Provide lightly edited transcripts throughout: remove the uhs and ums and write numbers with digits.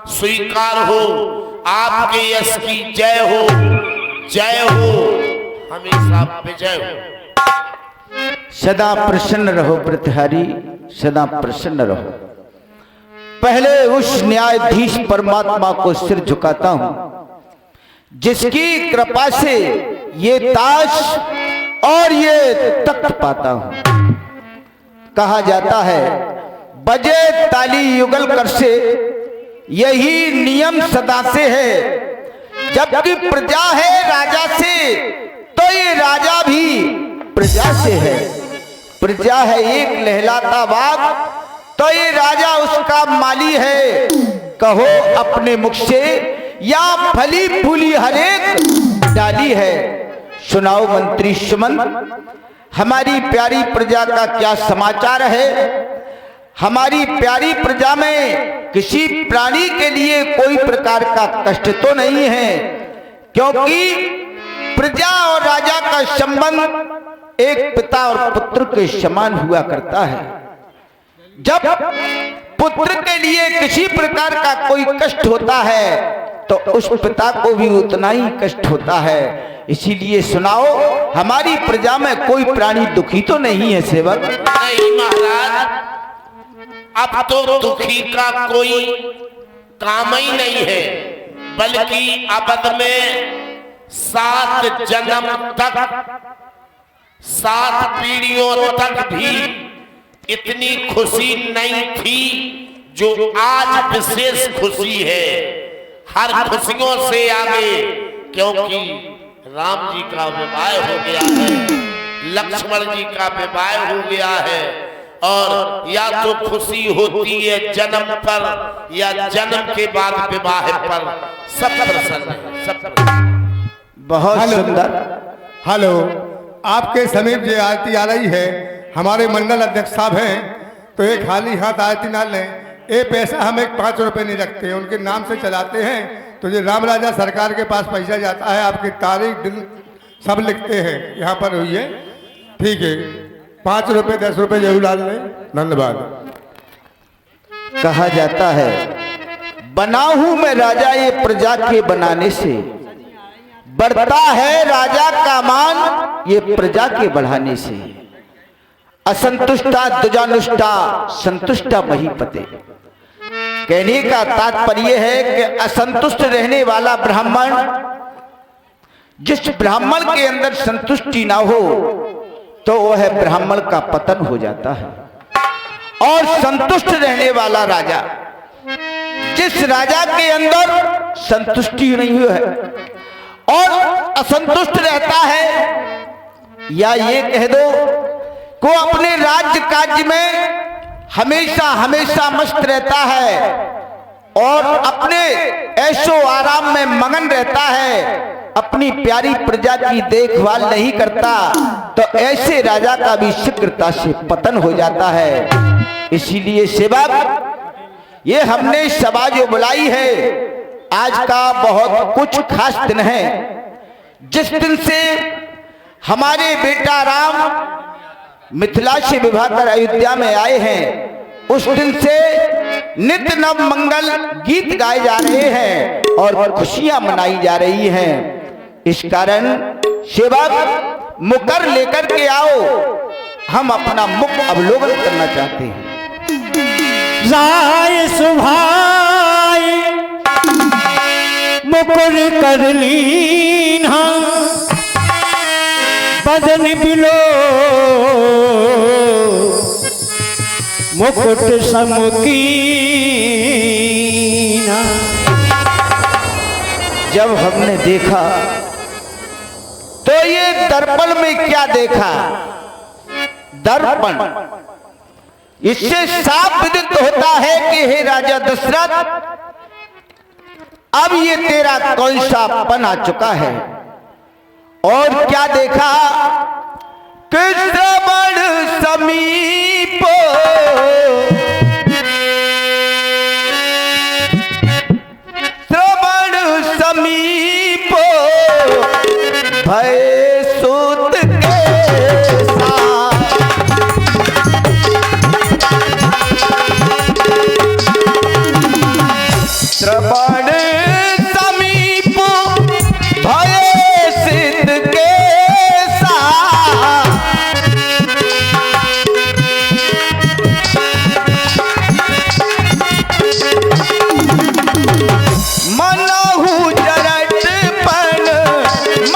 स्वीकार हो। आपके यश की जय हो, जय हो, हमेशा विजय हो। सदा प्रसन्न रहो प्रतिहारी, सदा प्रसन्न रहो। पहले उस न्यायाधीश परमात्मा को सिर झुकाता हूं जिसकी कृपा से ये ताश और ये तख्त पाता हूं। कहा जाता है बजे ताली युगल कर से, यही नियम सदा से है। जबकि प्रजा है राजा से, तो ये राजा भी प्रजा से है। प्रजा है एक लहलाता बाग, तो ये राजा उसका माली है। कहो अपने मुख से या फली फूली हरेक डाली है। सुनाओ मंत्री सुमन, हमारी प्यारी प्रजा का क्या समाचार है। हमारी प्यारी प्रजा में किसी प्राणी के लिए कोई प्रकार का कष्ट तो नहीं है, क्योंकि प्रजा और राजा का संबंध एक पिता और पुत्र के समान हुआ करता है। जब पुत्र के लिए किसी प्रकार का कोई कष्ट होता है तो उस पिता को भी उतना ही कष्ट होता है। इसीलिए सुनाओ हमारी प्रजा में कोई प्राणी दुखी तो नहीं है सेवक। नहीं महाराज, अब तो दुखी का कोई काम ही नहीं है, बल्कि अवध में 7 जन्म तक, 7 पीढ़ियों तक भी इतनी खुशी नहीं थी जो आज विशेष खुशी है। हर खुशियों से आगे, क्योंकि राम जी का विवाह हो गया है, लक्ष्मण जी का विवाह हो गया है। और या तो खुशी होती है जन्म पर या जन्म के बाद विवाह पर। सब प्रसन्न है, सब प्रसन्न। बहुत सुंदर। हेलो, आपके समीप जो आरती आ रही है, हमारे मंडल अध्यक्ष साहब हैं, तो एक खाली हाथ आरती ना लें। ये पैसा हम 5 रुपए नहीं रखते हैं, उनके नाम से चलाते हैं। तो ये राम राजा सरकार के पास पैसा जाता है, आपकी तारीख दिन सब लिखते हैं, यहाँ पर हुई है। ठीक है, 5 रुपए 10 रुपए जरूर डाल लें। धन्यवाद। कहा जाता है बना हूं मैं राजा ये प्रजा के बनाने से, बढ़ता है राजा का मान ये प्रजा के बढ़ाने से। असंतुष्टा दुजानुष्टा संतुष्टा महीपते। कहने का तात्पर्य है कि असंतुष्ट रहने वाला ब्राह्मण, जिस ब्राह्मण के अंदर संतुष्टि ना हो तो वह ब्राह्मण का पतन हो जाता है। और संतुष्ट रहने वाला राजा, जिस राजा के अंदर संतुष्टि नहीं है और असंतुष्ट रहता है, या ये कह दो को अपने राज्य कार्य में हमेशा हमेशा मस्त रहता है और अपने ऐशो आराम में मगन रहता है, अपनी प्यारी प्रजा की देखभाल नहीं करता, तो ऐसे राजा का भी शीघ्रता से पतन हो जाता है। इसीलिए सेवक, ये हमने सभा जो बुलाई है, आज का बहुत कुछ खास दिन है। जिस दिन से हमारे बेटा राम मिथिला से विवाह कर अयोध्या में आए हैं, उस दिन से नित्य नव मंगल गीत गाए जा रहे हैं और खुशियां मनाई जा रही हैं। इस कारण सेवक मुकर लेकर के आओ, हम अपना मुख अवलोकन करना चाहते हैं। जाए सुभाई मुकुर कर लीना, बदन बिलो मुकुट समकीना। जब हमने देखा तो ये दर्पण में क्या देखा? दर्पण। इससे साफ विदित होता है कि हे राजा दशरथ, अब ये तेरा कौन सा पन आ चुका है। और क्या देखा कि श्रवण समीप भय सूत के साथ श्रवण समीप भय सिद्ध के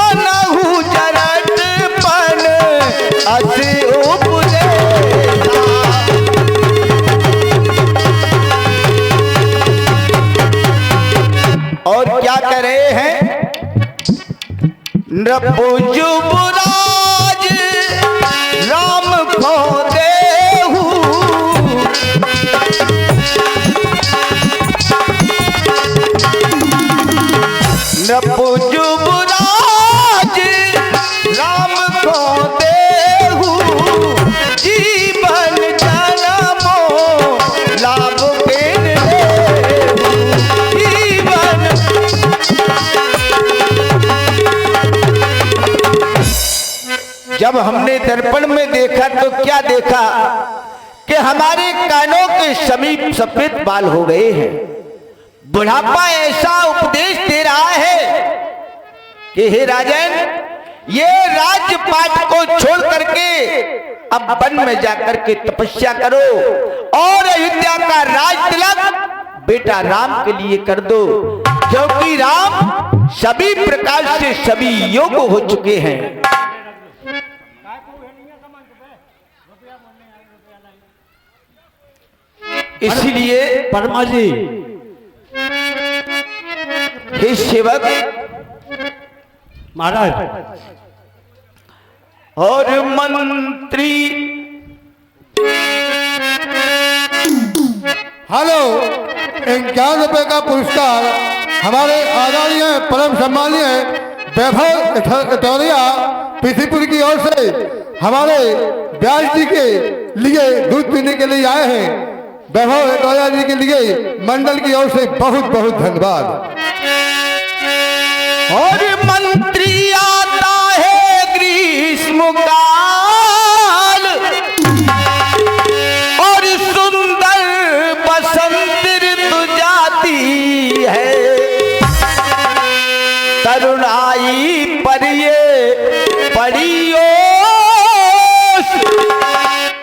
मनहु जरटपन अति उपदेशा। और क्या कर रहे हैं? नृपुज युवराज राम को देहु नृपुज युवराज राम को देहु जीवन जन्मो लाभ के जीवन। जब हमने दर्पण में देखा तो क्या देखा कि हमारे कानों के समीप सफेद बाल हो गए हैं। बुढ़ापा ऐसा उपदेश दे रहा है कि हे राजन, ये राजपाट को छोड़ करके अब वन में जाकर के तपस्या करो और अयोध्या का राज तिलक बेटा राम के लिए कर दो, क्योंकि राम सभी प्रकार से सभी योग्य हो चुके हैं। इसीलिए परमा जी, हे सेवक महाराज और मंत्री, हेलो, 51 रुपए का पुरस्कार हमारे आदरणीय परम सम्मानीय वैभव इटौरिया पीसीपुर की ओर से हमारे व्यास जी के लिए दूध पीने के लिए आए हैं। वैभव इटौरिया जी के लिए मंडल की ओर से बहुत बहुत धन्यवाद। और मंत्री आता है ग्रीष्म काल और सुंदर बसंत ऋतु जाती है, तरुणाई पर ये पड़ी ओस,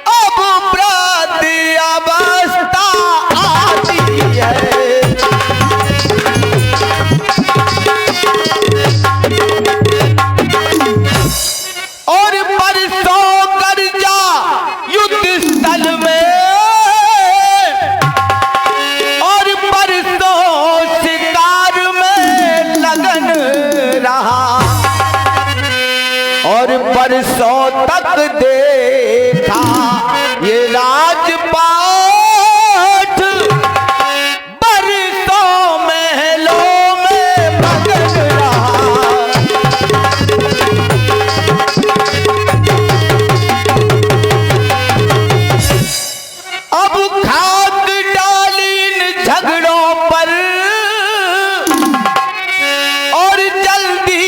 अब वृद्ध अवस्था आती है। और परसों गर्जा युद्ध स्थल में और परसों शिकार में लगन रहा और परसों तक देखा ये राजपाट, बरसों महलों में मगन रहा। अब खाक डालीन झगड़ों पर और जल्दी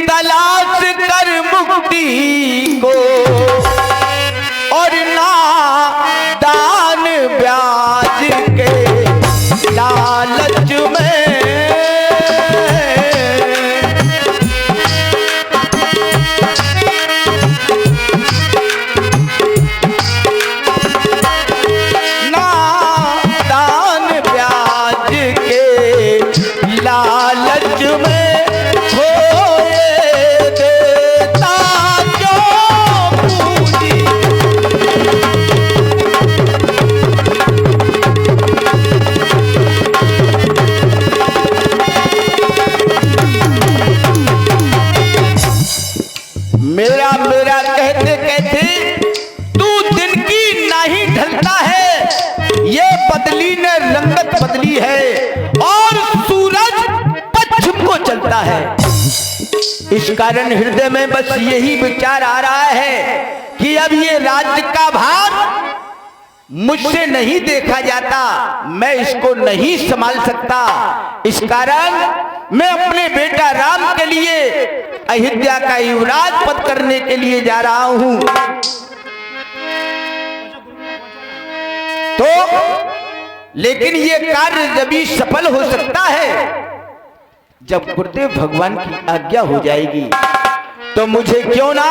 तलाश कर मुक्ति को, और ना दान ब्याज के लालच में लालच में खोए देता जो पूंजी। मेरा मेरा कहते कहते तू दिन की नहीं ढलता है, ये बदली ने रंगत बदली है और सूरज पश्चिम को चलता है। इस कारण हृदय में बस यही विचार आ रहा है कि अब ये राज्य का भार मुझसे नहीं देखा जाता, मैं इसको नहीं संभाल सकता। इस कारण मैं अपने बेटा राम के लिए अयोध्या का युवराज पद करने के लिए जा रहा हूं। तो लेकिन ये कार्य जभी सफल हो सकता है जब गुरुदेव भगवान की आज्ञा हो जाएगी। तो मुझे क्यों ना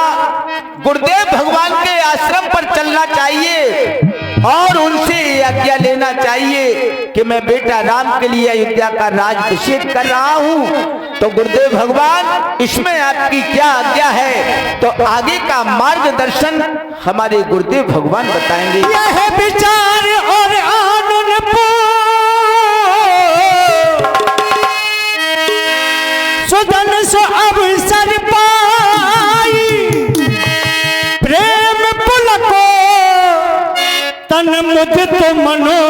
गुरुदेव भगवान के आश्रम पर चलना चाहिए और उनसे आज्ञा लेना चाहिए कि मैं बेटा राम के लिए अयोध्या का राज्याभिषेक कर रहा हूं। तो गुरुदेव भगवान इसमें आपकी क्या आज्ञा है? तो आगे का मार्गदर्शन हमारे गुरुदेव भगवान बताएंगे। यह विचार और आनंद सुदन सो अवसर पाई, प्रेम पुलको तन मुदित मनो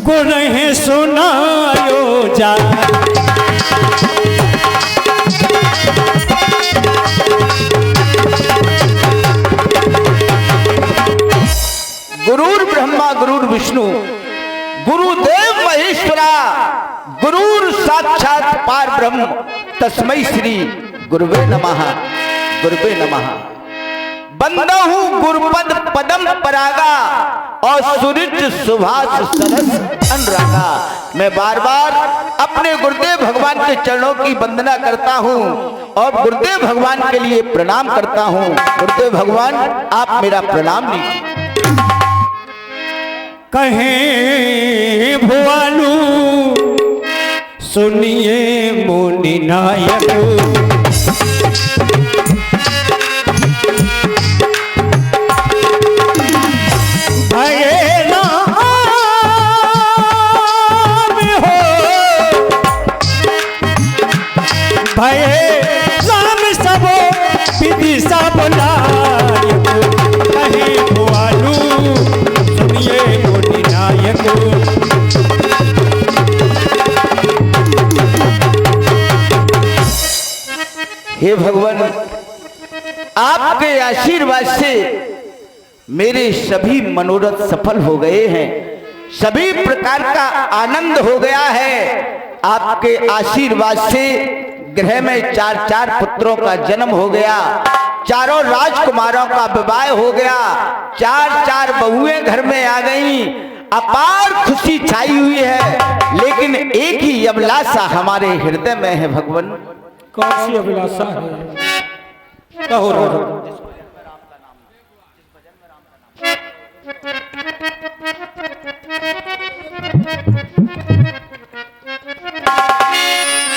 गुरहे सुनायो जा। गुरुर् ब्रह्मा गुरुर् विष्णु गुरुदेव महेश्वरा गुरुर साक्षात पार ब्रह्म तस्मै श्री गुरुवे नमः गुरुवे नमः। बंदहु गुरुपद पदम परागा और सूरज सुभाष सरस अनुरागा। मैं बार बार अपने गुरुदेव भगवान के चरणों की वंदना करता हूँ और गुरुदेव भगवान के लिए प्रणाम करता हूँ। गुरुदेव भगवान आप मेरा प्रणाम लीजिए। कहे भुआलू सुनिए मुनि नायक, भये नाम हो, भये नाम सबो विधि सब लायक। कहे भुआलू सुनिए मुनि नायक, हे भगवान आपके आशीर्वाद से मेरे सभी मनोरथ सफल हो गए हैं, सभी प्रकार का आनंद हो गया है। आपके आशीर्वाद से गृह में 4 पुत्रों का जन्म हो गया, 4 राजकुमारों का विवाह हो गया, 4 बहुएं घर में आ गईं, अपार खुशी छाई हुई है। लेकिन एक ही अभिलाषा हमारे हृदय में है भगवान। कौन सी अभिलाषा है? कहो राजा।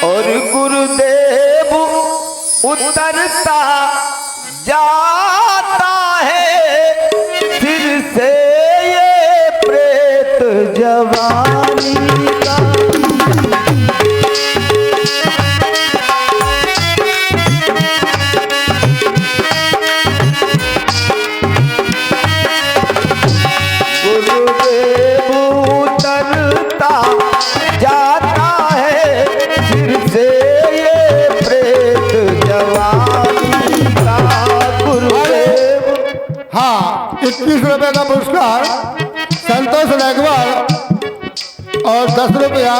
और गुरुदेव उतरता जाता है फिर से ये प्रेत जवानी का। हाँ, 21 रुपये का पुरस्कार संतोष रेगवाल और 10 रुपया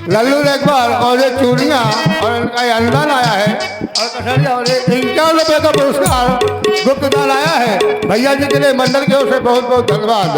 लल्लू रेगवाल और ये चूड़ियाँ और इनका ये अनुदान आया है और कठरिया और 51 रुपये का पुरस्कार गुप्तदान आया है। भैया जी के लिए मंडल की ओर से बहुत बहुत धन्यवाद।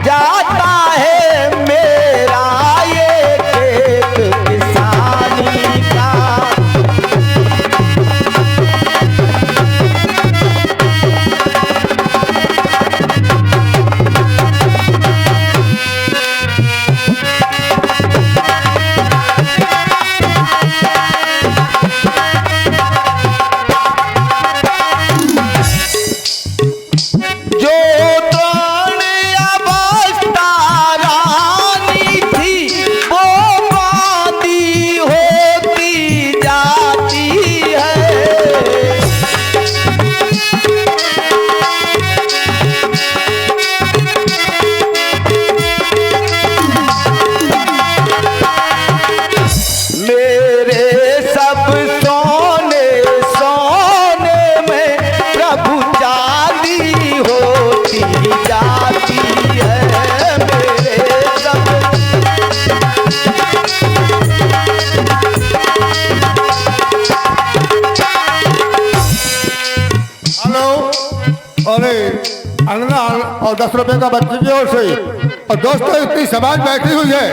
जाता है मेरा ये और 10 रुपए का बच्चे की ओर से। और दोस्तों इतनी समाज बैठी हुई है,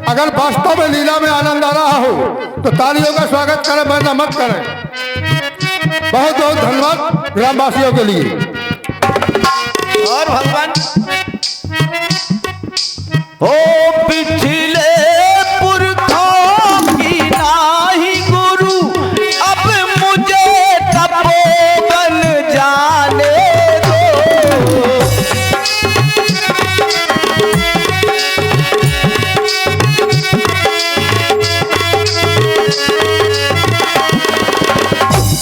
अगर वास्तव में लीला में आनंद आ रहा हो तो तालियों का स्वागत करें, वरना मत करें। बहुत बहुत धन्यवाद ग्रामवासियों के लिए। और भगवान ओ पिछले पुरखों की नाही गुरु, अब मुझे तपोवन जाने दो।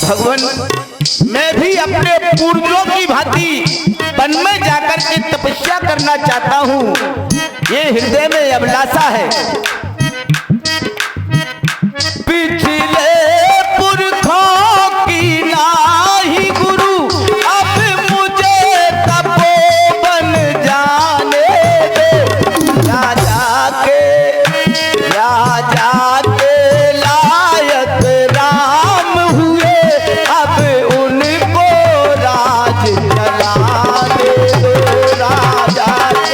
भगवान मैं भी अपने पूर्वजों की भांति वन में जाकर के तपस्या करना चाहता हूँ, ये हृदय में अभिलाषा है। पिछले पुरखों की नाही गुरु, अब मुझे तपोवन जाने दो। राजा के लायक राम हुए, अब उनको राज चला दे दो। राजा के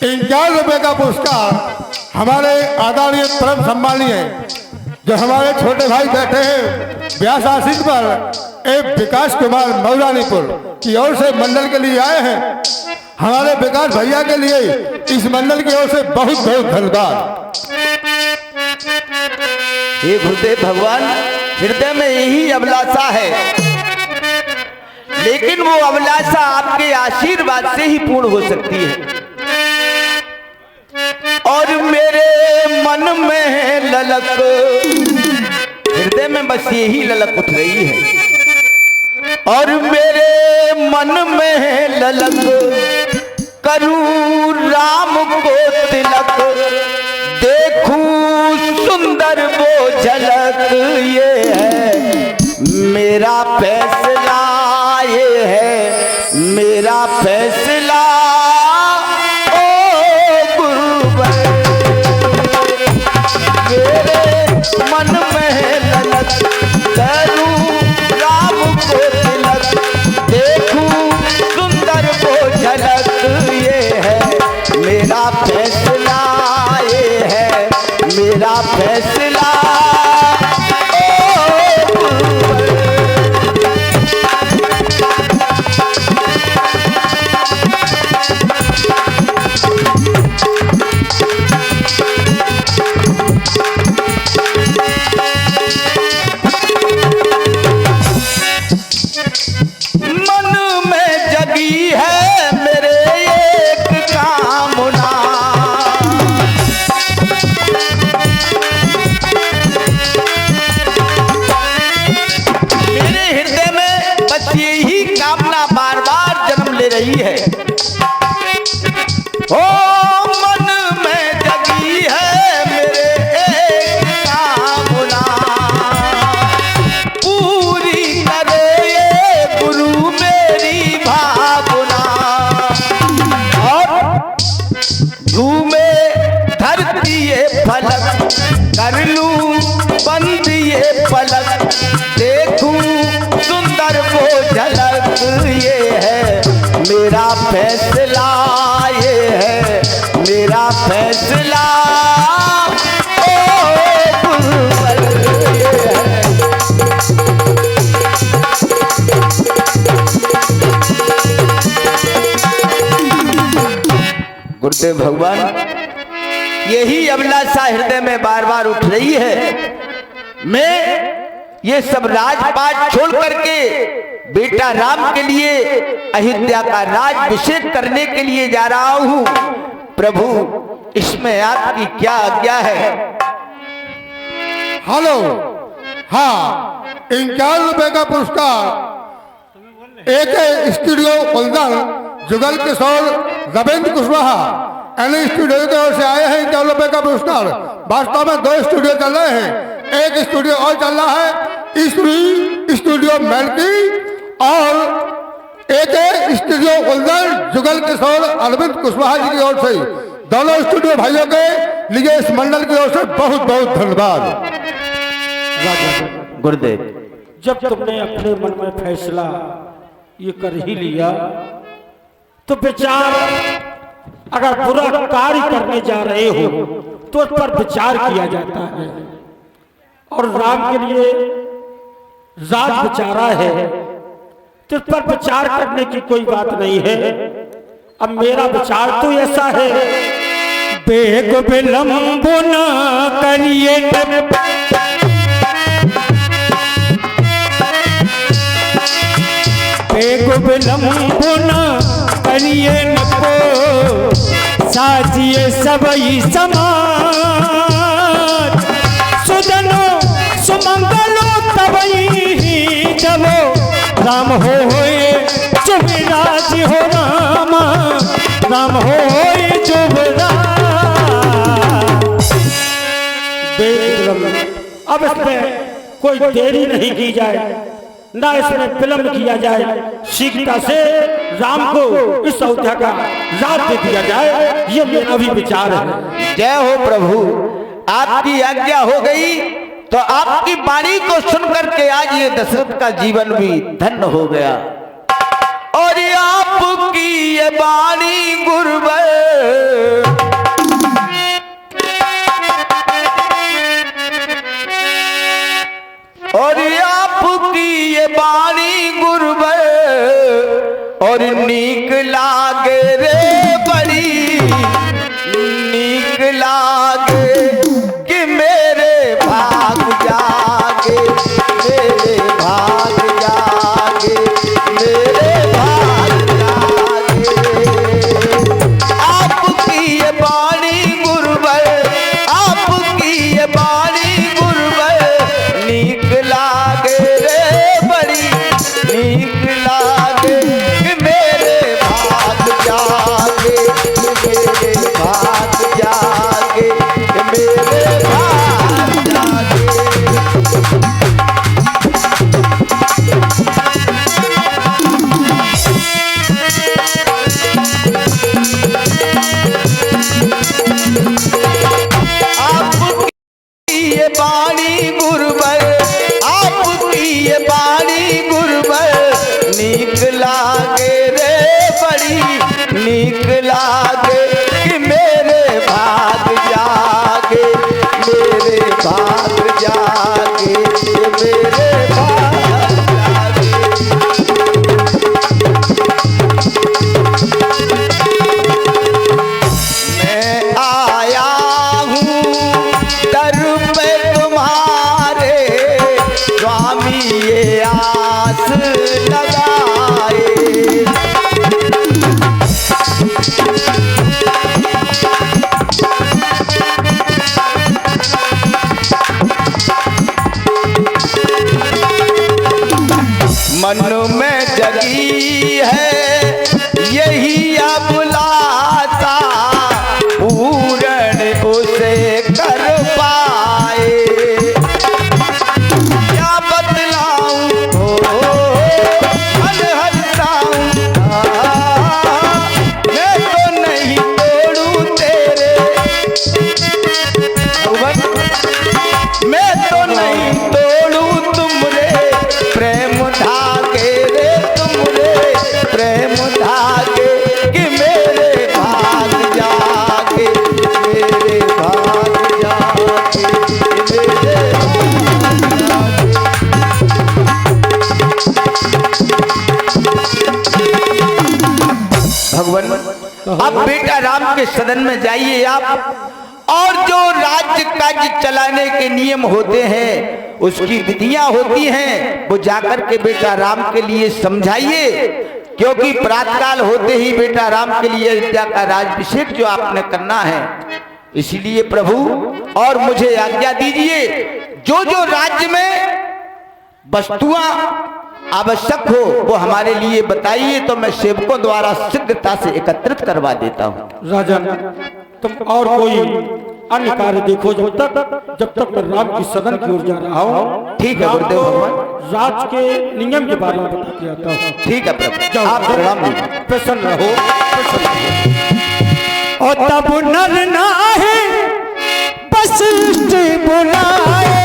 ₹51 का पुरस्कार हमारे आदरणीय परम सम्मानीय जो हमारे छोटे भाई बैठे हैं व्यास आशीष पर एक विकास कुमार मौलानीपुर की ओर से मंडल के लिए आए हैं। हमारे विकास भैया के लिए इस मंडल की ओर से बहुत बहुत धन्यवाद। हे गुरुदेव भगवान, हृदय में यही अभिलाषा है, लेकिन वो अभिलाषा आपके आशीर्वाद से ही पूर्ण हो सकती है। और मेरे मन में है ललक, हृदय में बस यही ललक उठ रही है। और मेरे मन में है ललक, करूं राम को तिलक, देखूं सुंदर वो झलक। ये है मेरा फैसला, ये है मेरा फैसला। मन में है ललक, करूं राम को तिलक, देखूं सुंदर वो झलक। ये है मेरा फैसला, ये है मेरा फैसला। रही है ओ मन में जगी है मेरे एक कामना, पूरी करे ये गुरु मेरी भावना। और झूमे धरती ये फलक, कर लूं बंद ये पलक, देखूं सुंदर वो झलक। ये है मेरा फैसला, ये है मेरा फैसला। गुरुदेव भगवान, यही अभिलाषा हृदय में बार बार उठ रही है। मैं ये सब राजपाट छोड़ करके बेटा राम के लिए अयोध्या का राज्याभिषेक करने के लिए जा रहा हूं। प्रभु, इसमें आपकी क्या आज्ञा है? हेलो, हाँ, ₹51 का पुरस्कार एक स्टूडियो उलझन जुगल किशोर रविंद्र कुशवाहा एनी स्टूडियो की ओर से आए हैं। ₹51 का पुरस्कार। वास्तव में 2 स्टूडियो चल रहे हैं, एक स्टूडियो और चल रहा है स्टूडियो मेलकी, और एक स्टूडियो उलझन जुगल किशोर अरविंद कुशवाहा जी की ओर से। दोनों स्टूडियो भाइयों के लिए इस मंडल की ओर से बहुत बहुत धन्यवाद। राजा गुरुदेव। जब तुमने अपने मन में फैसला ये कर ही लिया तो विचार, अगर बुरा कार्य करने जा रहे हो तो उस पर विचार किया जाता है, और राम के लिए राज विचारा है तो इस पर विचार करने की कोई बात नहीं है। अब मेरा विचार तो ऐसा है, बेग विलंब न करिए, बेग विलंब न करिए, नको साजिए सबई समाज, सुजनो सुमंगलो तबई जबो राम होए जुबराज हो रामा, राम होए जुबराज। अब इसमें कोई देरी नहीं की जाए, ना इसमें विलंब किया जाए, शीघ्रता से राम को इस अयोध्या का राज दे दिया जाए, ये मेरा भी विचार है। जय हो प्रभु, आपकी आज्ञा हो गई तो आपकी वाणी को सुनकर के आज ये दशरथ का जीवन भी धन्य हो गया। और ये आपकी ये वाणी गुरुवर, और ये आपकी ये वाणी गुरुवर, और नीक लागे रे बड़ी नीक लागे कि मेरे भाग जागे, मेरे भाग जागे, मेरे भाग जागे। आपकी ये वाणी गुरुवर, आपकी ये वाणी गुरुवर, नीक लागे रे बड़ी नीक लागे कि मेरे भाग जागे, मेरे भाग जागे, मेरे भाग जागे। आपकी ये वाणी गुरुवर, आपकी ये वाणी गुरुवर, नीक लागे रे बड़ी नीक लागे कि मेरे भाग जागे, मेरे भाग जागे, मेरे भाग जागे। मैं आया हूँ दर पे तुम्हारे, स्वामी ये आस लगाए। मन में जगी है यही अभिलाषा, पूर्ण उसे कर पाए। क्या बतलाऊं मन हरसाऊं, मैं तो नहीं तोड़ूं तेरे, मैं तो नहीं तोड़ूं तुमरे प्रेम धागे रे, तुमरे प्रेम धागे कि मेरे भाग जागे, मेरे भाग जागे, मेरे भाग जागे। भगवान, अब बेटा राम के सदन में जाइए आप, और जो राज्य काज चलाने के नियम होते हैं, उसकी विधियां होती हैं, वो जाकर के बेटा राम के लिए समझाइए, क्योंकि प्रातःकाल होते ही बेटा राम के लिए अयोध्या का राज्याभिषेक जो आपने करना है। इसलिए प्रभु और मुझे आज्ञा दीजिए, जो जो राज्य में वस्तुआं आवश्यक हो वो हमारे लिए बताइए, तो मैं सेवकों द्वारा शीघ्रता से एकत्रित करवा देता हूँ। राजन, तुम और कोई अन्य कार्य देखो जब तक मैं राम की सदन की ओर जा रहा हूँ। ठीक है गुरुदेव भगवान, राज के नियम के बारे में बता के आता हूँ। ठीक है प्रभु, आप राम जी प्रसन्न रहो, प्रसन्न रहो। और तब नर नाहे वशिष्ठ बुलाए,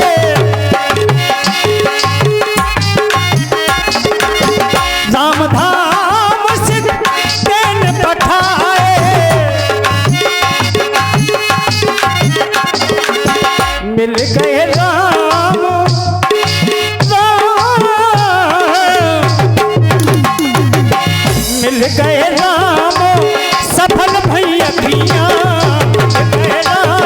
गए राम सफल भई अखियां, मिल गए राम।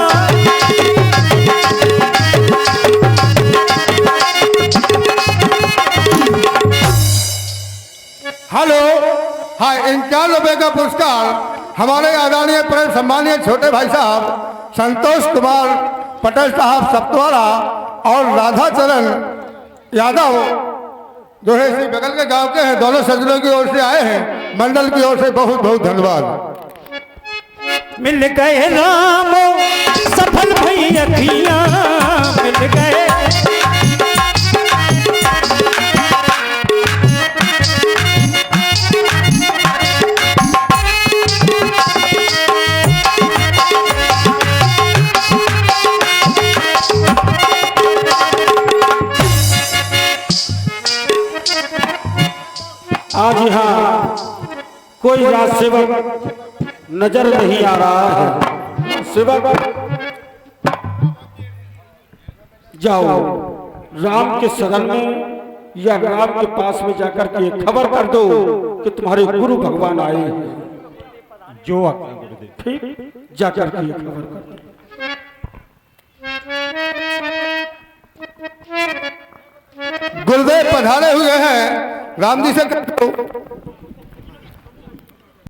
हेलो, हाँ, 51 रुपए का पुरस्कार हमारे आदरणीय परम सम्मानीय छोटे भाई साहब संतोष कुमार पटेल साहब सप्तवारा और राधा चरण यादव जो है इसी बगल के गांव के हैं, दोनों सज्जनों की ओर से आए हैं। मंडल की ओर से बहुत बहुत धन्यवाद। मिल गए राम सफल भई अखियां, मिल गए। आज यहाँ कोई राज सेवक नजर नहीं आ रहा है। सेवक जाओ राम के शरण में या राम के पास में जाकर के खबर कर दो कि तुम्हारे गुरु भगवान आए हैं। जो ठीक जाकर के खबर कर दो। गुरुदेव पधारे हुए हैं, राम जी से